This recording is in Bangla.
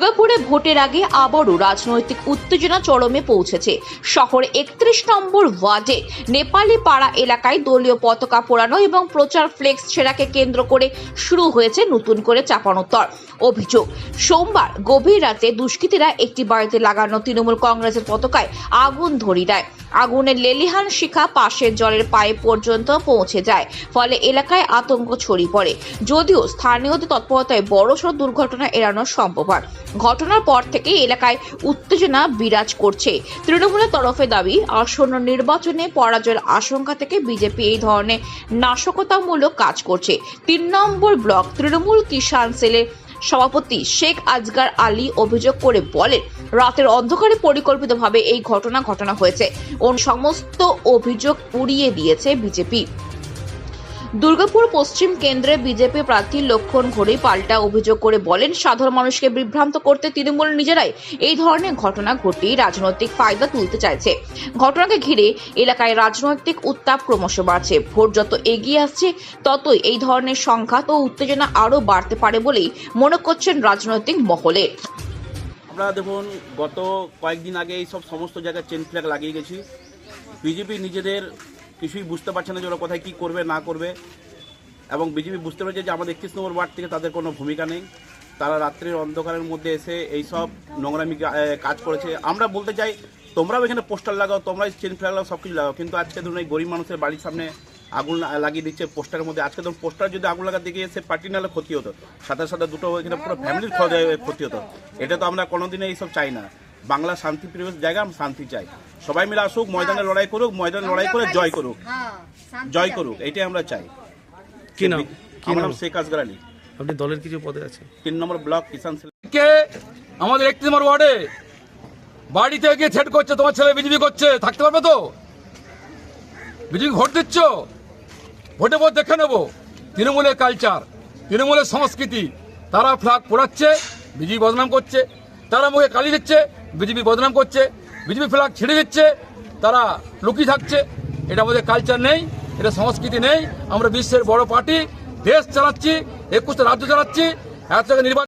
দুর্গাপুরে ভোটের আগে আবারও রাজনৈতিক উত্তেজনা চরমে পৌঁছেছে। শহরে 31 নম্বর ওয়ার্ডে নেপালি পাড়া এলাকায় দলীয় পতাকা পোড়ানো এবং প্রচার ফ্লেক্স ছেঁড়াকে কেন্দ্র করে শুরু হয়েছে নতুন করে চাপানোত্তর। অভিযোগ, সোমবার গভীর রাতে দুষ্কৃতীরা একটি বাড়িতে লাগানো তৃণমূল কংগ্রেসের পতাকায় আগুন ধরিয়ে দেয়। আগুনের লেলিহান শিখা পাশের জলের পাইপ পর্যন্ত পৌঁছে যায়, ফলে এলাকায় আতঙ্ক ছড়িয়ে পড়ে। যদিও স্থানীয়দের তৎপরতায় বড়সড় দুর্ঘটনা এড়ানো সম্ভব হয়। ঘটনার পর থেকে এলাকায় উত্তেজনা বিরাজ করছে। তৃণমূলের তরফে দাবি, আসন্ন নির্বাচনে পরাজয়ের আশঙ্কা থেকে বিজেপি এই ধরনের নাশকতামূলক কাজ করছে। 3 নম্বর ব্লক তৃণমূল কিষাণ সেলের সভাপতি শেখ আজগার আলী অভিযোগ করে বলেন, রাতের অন্ধকারে পরিকল্পিতভাবে এই ঘটনা ঘটানো হয়েছে। সমস্ত অভিযোগ উড়িয়ে দিয়েছে বিজেপি। দুর্গাপুর পশ্চিম কেন্দ্রে বিজেপি প্রার্থী লক্ষণ ঘড়ি পাল্টা অভিযোগ করে বলেন, সাধারণ মানুষকে বিভ্রান্ত করতে তৃণমূল নিজেরাই এই ধরনের ঘটনা ঘটিয়ে রাজনৈতিক ফায়দা তুলতে চাইছে। ঘটনাকে ঘিরে এলাকায় রাজনৈতিক উত্তাপ ক্রমশ বাড়ছে। ভোট যত এগিয়ে আসছে ততই এই ধরনের সংঘাত ও উত্তেজনা আরও বাড়তে পারে বলেই মনে করছেন রাজনৈতিক মহলে। আমরা দেখুন, গত কয়েকদিন আগে এই সব সমস্ত জায়গায় চেন ফ্ল্যাগ লাগিয়ে গেছি। বিজেপি নিজেদের কিছুই বুঝতে পারছে না যে ওরা কোথায় কী করবে না করবে, এবং বিজেপি বুঝতে পেরেছে যে আমাদের 31 নম্বর ওয়ার্ড থেকে তাদের কোনো ভূমিকা নেই। তারা রাত্রির অন্ধকারের মধ্যে এসে এই সব নোংরামি কাজ করেছে। আমরা বলতে চাই, তোমরাও এখানে পোস্টার লাগাও, তোমরাই চেন ফ্ল্যাগ লাগাও, সব কিছু লাগাও, কিন্তু আজকে ধরুন এই গরিব মানুষের বাড়ির সামনে আগুন লাগিয়ে দিচ্ছে পোস্টারের মধ্যে। আজকে ধরুন পোস্টার যদি আগুন লাগাতে গিয়ে সে পার্টি নাহলে ক্ষতি হতো, সাথে সাথে দুটো এখানে পুরো ফ্যামিলির ক্ষতি হতো। এটা তো আমরা কোনোদিনই এইসব চাই না। বাংলা শান্তিপ্রিয় জায়গা, আমরা শান্তি চাই। সবাই মিলে আসুক, ময়দানে লড়াই করুক, ময়দানে লড়াই করে জয় করুক, জয় করুক, এটাই আমরা চাই। কি নাম? আমার নাম শেখ আজগার আলী। আপনি দলের কিছু পদে আছেন? 3 নম্বর ব্লক কিষাণ সেল। আমাদের 31 নম্বর ওয়ার্ডে বাড়িতে গিয়ে থ্রেট করছে, তোমার ছেলে বিজেপি করছে, থাকতে পারবে তো? বিজেপি ভোট দিচ্ছ, ভোটে ভোট দেখে নেবো। তৃণমূলের কালচার, তৃণমূলের সংস্কৃতি, তারা ফ্ল্যাগ পোড়াচ্ছে, বিজেপি বদনাম করছে। তারা মুখে কালি দিচ্ছে, বিজেপি বদনাম করছে। বিজেপি ফ্ল্যাগ ছেড়ে দিচ্ছে, তারা লুকিয়ে থাকছে। এটা আমাদের কালচার নেই, এটা সংস্কৃতি নেই। আমরা বিশ্বের বড় পার্টি, দেশ চালাচ্ছি, 21টা রাজ্য চালাচ্ছি, এত জায়গায় নির্বাচন